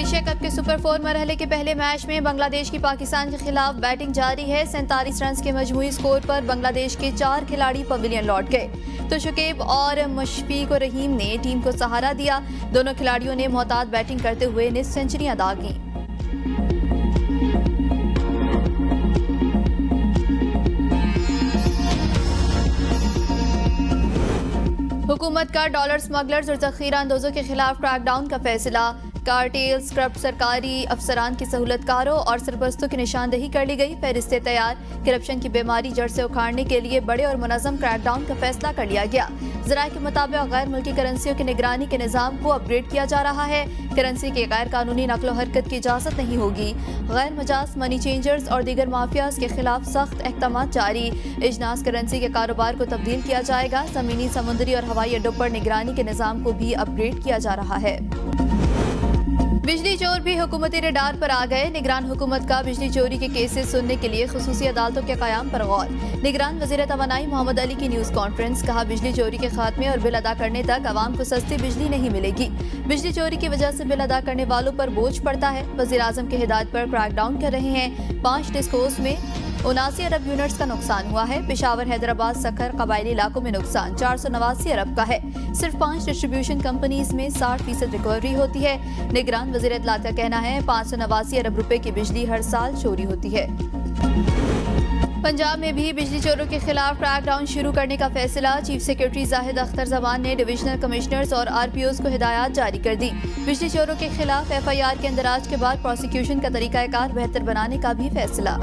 Asia cup के super 4 मरहले के पहले मैच में बांग्लादेश की पाकिस्तान के खिलाफ बैटिंग जारी है। 47 रन के मजमूई स्कोर पर बांग्लादेश के 4 खिलाड़ी पवेलियन लौट गए तो शुकेब और मुशफीक और रहीम ने टीम को सहारा दिया। दोनों खिलाड़ियों ने मोहतात बैटिंग करते हुए निस्फ सेंचुरियां अदा की। हुकूमत का डॉलर स्मगलर्स और जखीरा अंदोजों के खिलाफ क्रैकडाउन का फैसला। कार्टेल, स्क्रप्ट, सरकारी अफसरान की सहूलतकारों और सरपरस्तों की निशानदेही कर ली गई। फहरिस्तें तैयार। करप्शन की बीमारी जड़ से उखाड़ने के लिए बड़े और मुनज़्ज़म क्रैकडाउन का फैसला कर लिया गया। ज़राए के मुताबिक गैर मुल्की करेंसियों की निगरानी के निज़ाम को अपग्रेड किया जा रहा है। करेंसी की गैर कानूनी नकलो हरकत की इजाज़त नहीं होगी। गैर मजाज मनी चेंजर्स और दीगर माफियाज के खिलाफ सख्त अहकाम जारी। इजनास करेंसी के कारोबार को तब्दील किया जाएगा। ज़मीनी, समुद्री और हवाई अड्डों पर निगरानी के निज़ाम को भी अपग्रेड किया जा रहा है। बिजली चोर भी हुकूमती रडार पर आ गए। निगरान हुकूमत का बिजली चोरी के केसेस सुनने के लिए खुसूसी अदालतों के क़याम पर गौर। निगरान वज़ीर तवानाई मोहम्मद अली की न्यूज़ कॉन्फ्रेंस। कहा, बिजली चोरी के खात्मे और बिल अदा करने तक आवाम को सस्ती बिजली नहीं मिलेगी। बिजली चोरी की वजह से बिल अदा करने वालों पर बोझ पड़ता है। वज़ीर आज़म की हिदायत पर क्रैकडाउन कर रहे हैं। 5 डिस्कोस में 79 अरब यूनिट्स का नुकसान हुआ है। पेशावर, हैदराबाद, सखर, कबायली इलाकों में नुकसान 489 अरब का है। सिर्फ 5 डिस्ट्रीब्यूशन कंपनीज में 60% रिकवरी होती है। निगरान वज़ीर इत्तलात का कहना है 589 अरब रुपए की बिजली हर साल चोरी होती है। पंजाब में भी बिजली चोरों के खिलाफ क्रैकडाउन शुरू करने का फैसला। चीफ सेक्रेटरी जाहिद अख्तर जमान ने डिविजनल कमिश्नर्स और RPOs को हिदायत जारी कर दी। बिजली चोरों के खिलाफ FIR के अंदराज के बाद प्रोसिक्यूशन का तरीकाकार बेहतर बनाने का भी फैसला।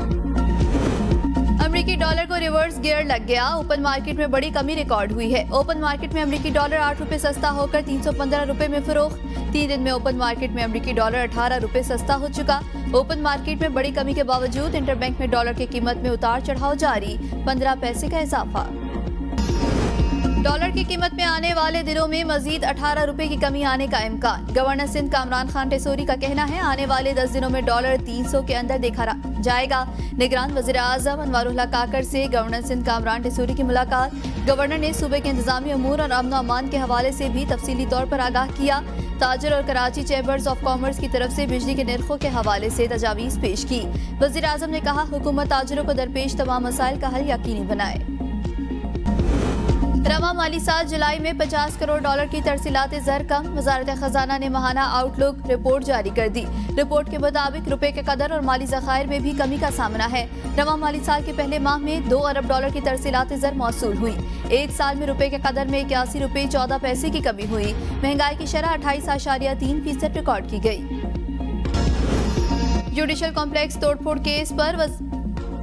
अमेरिकी डॉलर को रिवर्स गियर लग गया। ओपन मार्केट में बड़ी कमी रिकॉर्ड हुई है। ओपन मार्केट में अमेरिकी डॉलर 8 रुपए सस्ता होकर 315 रुपए में फरोख्त। 3 दिन में ओपन मार्केट में अमेरिकी डॉलर 18 रुपए सस्ता हो चुका। ओपन मार्केट में बड़ी कमी के बावजूद इंटरबैंक में डॉलर की कीमत में उतार चढ़ाव जारी। 15 पैसे का इजाफा। डॉलर की कीमत में आने वाले दिनों में मजीद 18 रुपए की कमी आने का इम्कान। गवर्नर सिंध कामरान खान टेसोरी का कहना है आने वाले 10 दिनों में डॉलर 300 के अंदर देखा जाएगा। निगरान वज़ीर आज़म अनवारुल्लाह काकर से गवर्नर सिंध कामरान टेसोरी की मुलाकात। गवर्नर ने सूबे के इंतजामी अमूर और अमन अमान के हवाले से भी तफसीली तौर पर आगाह किया। ताजर और कराची चैम्बर्स ऑफ कॉमर्स की तरफ से बिजली के निर्खों के हवाले से तजावीज़ पेश की। वज़ीर आज़म ने कहा, हुकूमत ताजरों को दरपेश तमाम मसाइल का हल यकीनी बनाए। रवा माली साल जुलाई में 50 करोड़ डॉलर की तरसीलात ज़र कम। वज़ारत खजाना ने माहाना आउटलुक रिपोर्ट जारी कर दी। रिपोर्ट के मुताबिक रुपए के कदर और माली ज़खायर में भी कमी का सामना है। रवा माली साल के पहले माह में 2 अरब डॉलर की तरसीलात ज़र मौसूल हुई। एक साल में रुपए के कदर में 81 रुपए 14 पैसे की कमी हुई। महंगाई की शरह 28.3% रिकॉर्ड की गई। जुडिशल कॉम्प्लेक्स तोड़फोड़ केस पर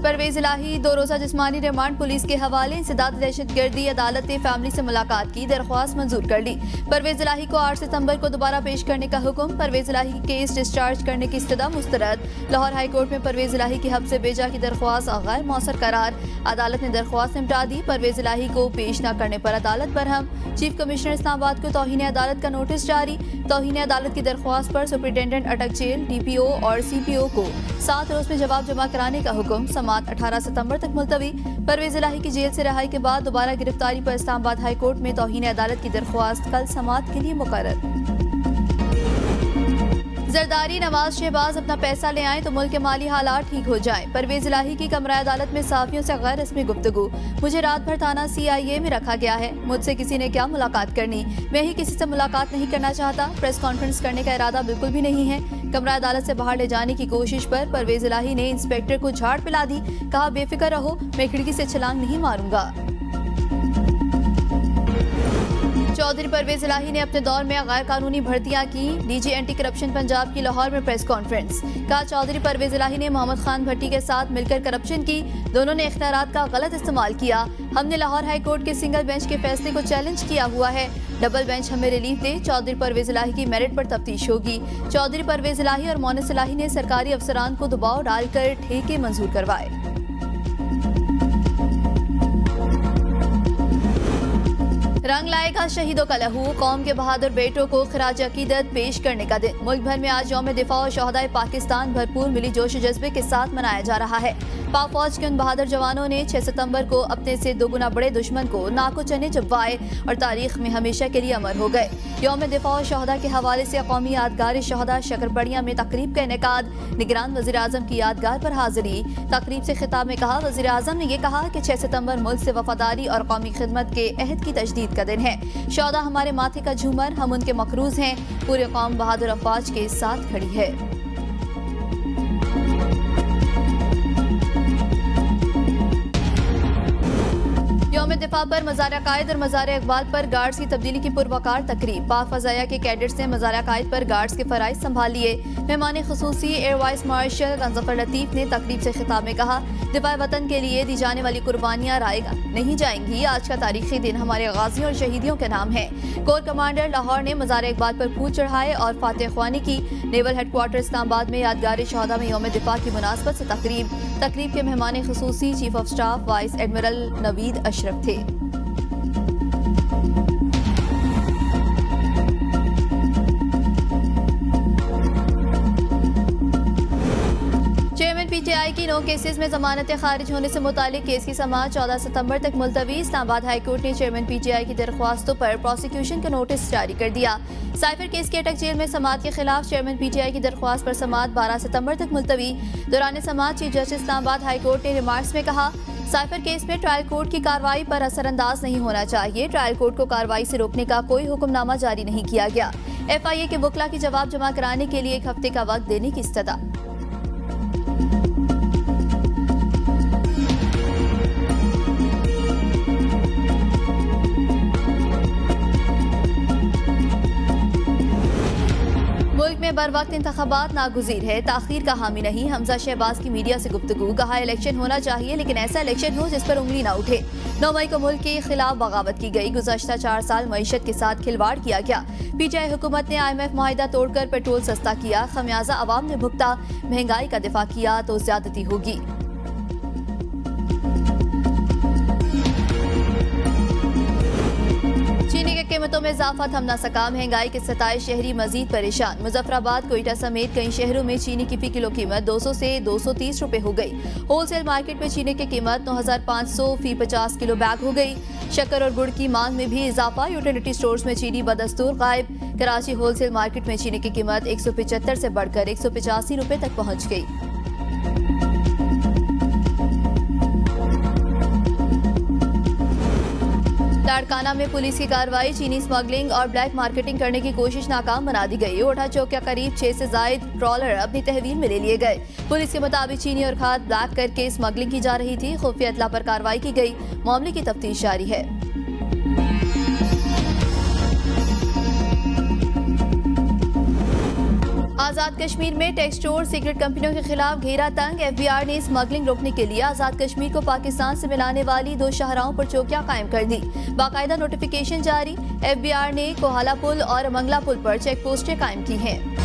परवेज इलाही 2 रोज़ा जिस्मानी रिमांड पुलिस के हवाले। इंसदाद दहशतगर्दी अदालत ने फैमिली से मुलाकात की। दरख्वास्त मंजूर कर ली। परवेज इलाही को 8 सितंबर को दोबारा पेश करने का हुक्म। परवेज इलाही की केस डिस्चार्ज करने की इस्तदा मुस्तरद। लाहौर हाई कोर्ट में परवेज इलाही की हब से बेजा की दरख्वास्त गैर मौसर करार। अदालत ने दरख्वास्त निपटा दी। परवेज इलाही को पेश न करने पर अदालत बरहम। चीफ कमिश्नर इस्लामाबाद को तौहीन अदालत का नोटिस जारी। तौहीन अदालत की दरख्वास्त पर सुपरिटेंडेंट अटक जेल, DPO और CPO को 7 रोज में जवाब जमा कराने का हुक्म। समात 18 सितंबर तक मुलतवी। परवेज इलाही की जेल से रिहाई के बाद दोबारा गिरफ्तारी पर इस्लामाबाद हाई कोर्ट में तौहीन अदालत की दरख्वास्त कल समात के लिए मुकर्रर। जरदारी, नवाज शहबाज अपना पैसा ले आए तो मुल्क के माली हालात ठीक हो जाए। परवेज इलाही की कमरा अदालत में साफियों से गैर रस्मी गुफ्तगू। मुझे रात भर थाना CIA में रखा गया है। मुझसे किसी ने क्या मुलाकात करनी, मैं ही किसी से मुलाकात नहीं करना चाहता। प्रेस कॉन्फ्रेंस करने का इरादा बिल्कुल भी नहीं है। कमरा अदालत से बाहर ले जाने की कोशिश पर परवेज इलाही ने इंस्पेक्टर को झाड़ पिला दी। कहा, बेफिक्र रहो, मैं खिड़की से छलांग नहीं मारूंगा। चौधरी परवेज इलाही ने अपने दौर में गैर कानूनी भर्तियां की। DG एंटी करप्शन पंजाब की लाहौर में प्रेस कॉन्फ्रेंस। कहा, चौधरी परवेज इलाही ने मोहम्मद खान भट्टी के साथ मिलकर करप्शन की। दोनों ने इख्तियारात का गलत इस्तेमाल किया। हमने लाहौर हाई कोर्ट के सिंगल बेंच के फैसले को चैलेंज किया हुआ है। डबल बेंच हमें रिलीफ दे। चौधरी परवेज इलाही की मेरिट पर तफ्तीश होगी। चौधरी परवेज इलाही और मोनिस इलाही ने सरकारी अफसरान को दबाव डालकर ठेके मंजूर करवाए। रंग लाएगा शहीदों का लहू, कौम के बहादुर बेटों को खिराज अकीदत पेश करने का दिन। मुल्क भर में आज यौम दिफा और शहदाए पाकिस्तान भरपूर मिली जोश जज्बे के साथ मनाया जा रहा है। पाक फौज के उन बहादुर जवानों ने 6 सितंबर को अपने से दोगुना बड़े दुश्मन को नाको चने चबवाए और तारीख में हमेशा के लिए अमर हो गए। यौम दिफा और शहदा के हवाले से कौमी यादगार शहदा शकरपड़िया में तकरीब का इनेकाद, निगरान वज़ीर आज़म की यादगार पर हाजिरी। तकरीब से खिताब में कहा, वज़ीर आज़म ने यह कहा कि 6 सितंबर मुल्क से वफादारी और कौमी खिदमत के अहद की तजदीद का दिन है। शहदा हमारे माथे का झूमर, हम उनके मकरूज हैं। पूरे कौम बहादुर अफवाज के साथ खड़ी है। यौम दिफा पर मज़ार कायद और मज़ार इकबाल पर गार्ड्स की तब्दीली की पुरवकार तकरीब। पाक फ़ज़ाया के कैडेट्स ने मज़ार कायद पर गार्ड्स के फ़राइज़ संभाल लिए। मेहमान खुसूसी एयर वाइस मार्शल गंजफर लतीफ़ ने तकरीब से खिताब में कहा, दिफा वतन के लिए दी जाने वाली कुर्बानियाँ रायगा नहीं जाएंगी। आज का तारीखी दिन हमारे गाजियों और शहीदियों के नाम है। कोर कमांडर लाहौर ने मज़ार इकबाल पर फूल चढ़ाए और फातह ख्वानी की। नेवल हेडक्वार्टर इस्लामाबाद में यादगार शहदा में यौम दिफा की मुनासबत से तकरीब के मेहमान खुसूसी chief of staff vice admiral Naveed Ashraf थे। चेयरमैन पीटीआई की 9 केसेस में जमानतें खारिज होने से मुतालिक केस की समाअत 14 सितंबर तक मुलतवी। इस्लामाबाद हाई कोर्ट ने चेयरमैन पीटीआई की दरख्वास्तों पर प्रोसिक्यूशन का नोटिस जारी कर दिया। साइफर केस के अटक जेल में समाअत के खिलाफ चेयरमैन पीटीआई की दरख्वास्त पर समाअत 12 सितंबर तक मुलतवी। दौरान समाअत chief justice Islamabad high court ने रिमार्क्स में कहा, साइफर केस में ट्रायल कोर्ट की कार्रवाई पर असरअंदाज नहीं होना चाहिए। ट्रायल कोर्ट को कार्रवाई से रोकने का कोई हुक्मनामा जारी नहीं किया गया। FIA के वकला की जवाब जमा कराने के लिए 1 हफ्ते का वक्त देने की इस्तदा। मुल्क में बर वक्त इंतखाबात नागुज़ीर है, ताखीर का हामी नहीं। हमजा शहबाज की मीडिया से गुफ्तगू, कहा इलेक्शन होना चाहिए लेकिन ऐसा इलेक्शन हो जिस पर उंगली ना उठे। 9 मई को मुल्क के खिलाफ बगावत की गई। गुज़श्ता 4 साल मईशत के साथ खिलवाड़ किया गया। पीटीआई हुकूमत ने IMF मुआहिदा तोड़कर पेट्रोल सस्ता किया। खमियाजा अवाम ने भुगता। महंगाई का दिफा किया तो ज्यादती होगी। चीनी की कीमतों में इजाफा थम न सका। महंगाई के सताए शहरी मजीद परेशान। मुजफ्फराबाद, कोयटा समेत कई शहरों में चीनी की फी किलो कीमत 200 से 230 रुपए हो गई। होलसेल मार्केट में चीनी की कीमत 9500 फी 50 किलो बैग हो गई। शक्कर और गुड़ की मांग में भी इजाफा। यूटिलिटी स्टोर्स में चीनी बदस्तूर गायब। कराची होलसेल मार्केट में चीनी की कीमत 175 से बढ़कर 185 रुपए तक पहुंच गई। लाड़काना में पुलिस की कार्रवाई। चीनी स्मगलिंग और ब्लैक मार्केटिंग करने की कोशिश नाकाम बना दी गई। ओठा चौक के करीब 6 से जायद ट्रॉलर अपनी तहवील में ले लिए गए। पुलिस के मुताबिक चीनी और खाद ब्लैक करके स्मगलिंग की जा रही थी। खुफिया इत्तला पर कार्रवाई की गई। मामले की तफ्तीश जारी है। आजाद कश्मीर में टेक्सटोर सिगरेट कंपनियों के खिलाफ घेरा तंग। FBR ने स्मगलिंग रोकने के लिए आजाद कश्मीर को पाकिस्तान से मिलाने वाली 2 शाहराहों पर चौकियां कायम कर दी। बाकायदा नोटिफिकेशन जारी। FBR ने कोहाला पुल और मंगला पुल पर चेक पोस्टें कायम की हैं।